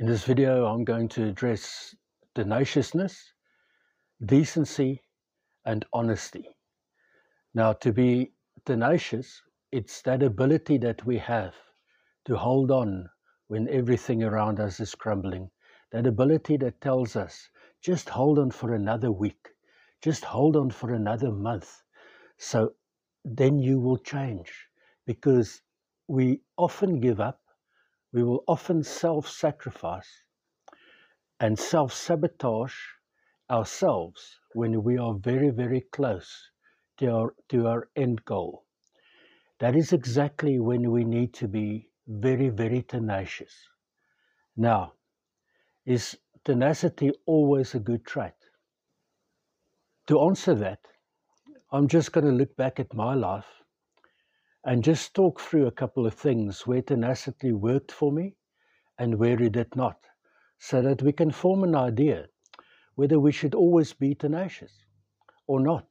In this video, I'm going to address tenaciousness, decency, and honesty. Now, to be tenacious, it's that ability that we have to hold on when everything around us is crumbling. That ability that tells us, just hold on for another week, just hold on for another month. So then you will change, because we often give up, we will often self-sacrifice and self-sabotage ourselves when we are very, very close to our end goal. That is exactly when we need to be very, very tenacious. Now, is tenacity always a good trait? To answer that, I'm just going to look back at my life and just talk through a couple of things where tenacity worked for me and where it did not, so that we can form an idea whether we should always be tenacious or not.